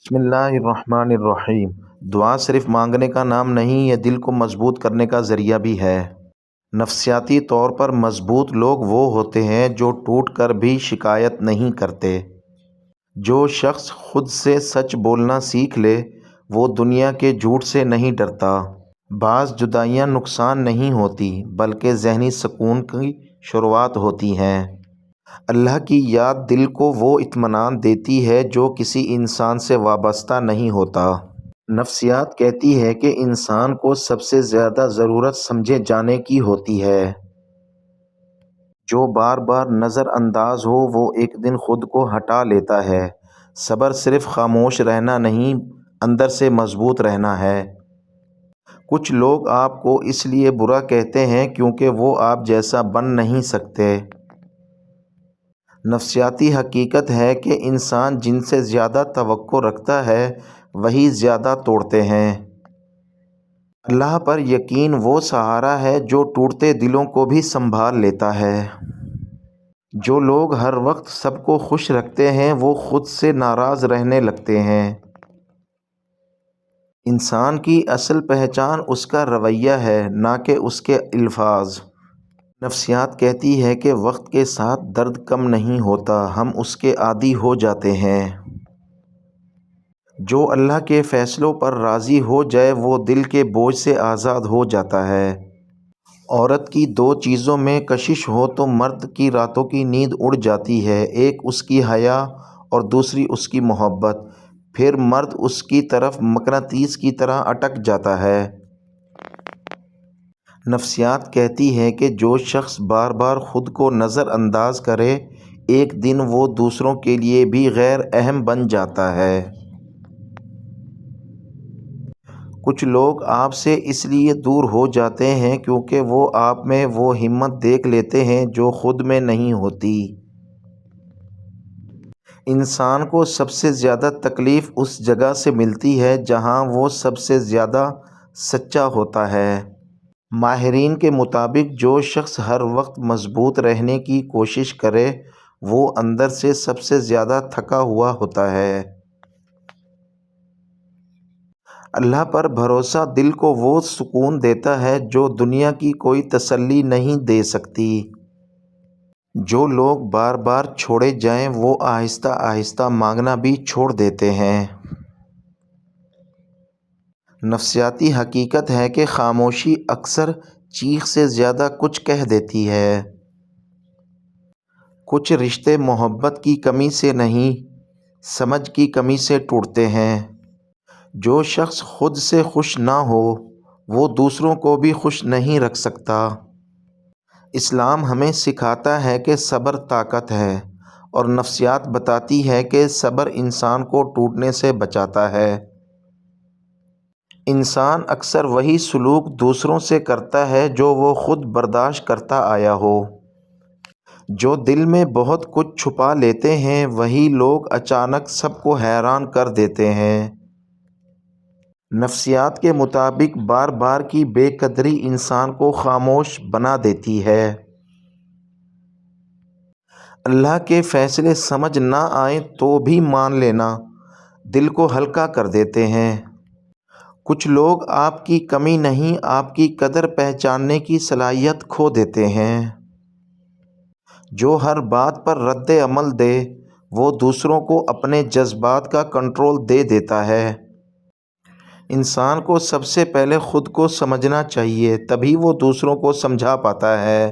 بسم اللہ الرحمن الرحیم۔ دعا صرف مانگنے کا نام نہیں، یہ دل کو مضبوط کرنے کا ذریعہ بھی ہے۔ نفسیاتی طور پر مضبوط لوگ وہ ہوتے ہیں جو ٹوٹ کر بھی شکایت نہیں کرتے۔ جو شخص خود سے سچ بولنا سیکھ لے وہ دنیا کے جھوٹ سے نہیں ڈرتا۔ بعض جدائیاں نقصان نہیں ہوتی بلکہ ذہنی سکون کی شروعات ہوتی ہیں۔ اللہ کی یاد دل کو وہ اطمینان دیتی ہے جو کسی انسان سے وابستہ نہیں ہوتا۔ نفسیات کہتی ہے کہ انسان کو سب سے زیادہ ضرورت سمجھے جانے کی ہوتی ہے۔ جو بار بار نظر انداز ہو وہ ایک دن خود کو ہٹا لیتا ہے۔ صبر صرف خاموش رہنا نہیں، اندر سے مضبوط رہنا ہے۔ کچھ لوگ آپ کو اس لیے برا کہتے ہیں کیونکہ وہ آپ جیسا بن نہیں سکتے۔ نفسیاتی حقیقت ہے کہ انسان جن سے زیادہ توقع رکھتا ہے وہی زیادہ توڑتے ہیں۔ اللہ پر یقین وہ سہارا ہے جو ٹوٹتے دلوں کو بھی سنبھال لیتا ہے۔ جو لوگ ہر وقت سب کو خوش رکھتے ہیں وہ خود سے ناراض رہنے لگتے ہیں۔ انسان کی اصل پہچان اس کا رویہ ہے، نہ کہ اس کے الفاظ۔ نفسیات کہتی ہے کہ وقت کے ساتھ درد کم نہیں ہوتا، ہم اس کے عادی ہو جاتے ہیں۔ جو اللہ کے فیصلوں پر راضی ہو جائے وہ دل کے بوجھ سے آزاد ہو جاتا ہے۔ عورت کی دو چیزوں میں کشش ہو تو مرد کی راتوں کی نیند اڑ جاتی ہے، ایک اس کی حیا اور دوسری اس کی محبت، پھر مرد اس کی طرف مقناطیس کی طرح اٹک جاتا ہے۔ نفسیات کہتی ہے کہ جو شخص بار بار خود کو نظر انداز کرے ایک دن وہ دوسروں کے لیے بھی غیر اہم بن جاتا ہے۔ کچھ لوگ آپ سے اس لیے دور ہو جاتے ہیں کیونکہ وہ آپ میں وہ ہمت دیکھ لیتے ہیں جو خود میں نہیں ہوتی۔ انسان کو سب سے زیادہ تکلیف اس جگہ سے ملتی ہے جہاں وہ سب سے زیادہ سچا ہوتا ہے۔ ماہرین کے مطابق جو شخص ہر وقت مضبوط رہنے کی کوشش کرے وہ اندر سے سب سے زیادہ تھکا ہوا ہوتا ہے۔ اللہ پر بھروسہ دل کو وہ سکون دیتا ہے جو دنیا کی کوئی تسلی نہیں دے سکتی۔ جو لوگ بار بار چھوڑے جائیں وہ آہستہ آہستہ مانگنا بھی چھوڑ دیتے ہیں۔ نفسیاتی حقیقت ہے کہ خاموشی اکثر چیخ سے زیادہ کچھ کہہ دیتی ہے۔ کچھ رشتے محبت کی کمی سے نہیں، سمجھ کی کمی سے ٹوٹتے ہیں۔ جو شخص خود سے خوش نہ ہو وہ دوسروں کو بھی خوش نہیں رکھ سکتا۔ اسلام ہمیں سکھاتا ہے کہ صبر طاقت ہے، اور نفسیات بتاتی ہے کہ صبر انسان کو ٹوٹنے سے بچاتا ہے۔ انسان اکثر وہی سلوک دوسروں سے کرتا ہے جو وہ خود برداشت کرتا آیا ہو۔ جو دل میں بہت کچھ چھپا لیتے ہیں وہی لوگ اچانک سب کو حیران کر دیتے ہیں۔ نفسیات کے مطابق بار بار کی بے قدری انسان کو خاموش بنا دیتی ہے۔ اللہ کے فیصلے سمجھ نہ آئیں تو بھی مان لینا دل کو ہلکا کر دیتے ہیں۔ کچھ لوگ آپ کی کمی نہیں آپ کی قدر پہچاننے کی صلاحیت کھو دیتے ہیں۔ جو ہر بات پر رد عمل دے وہ دوسروں کو اپنے جذبات کا کنٹرول دے دیتا ہے۔ انسان کو سب سے پہلے خود کو سمجھنا چاہیے، تبھی وہ دوسروں کو سمجھا پاتا ہے۔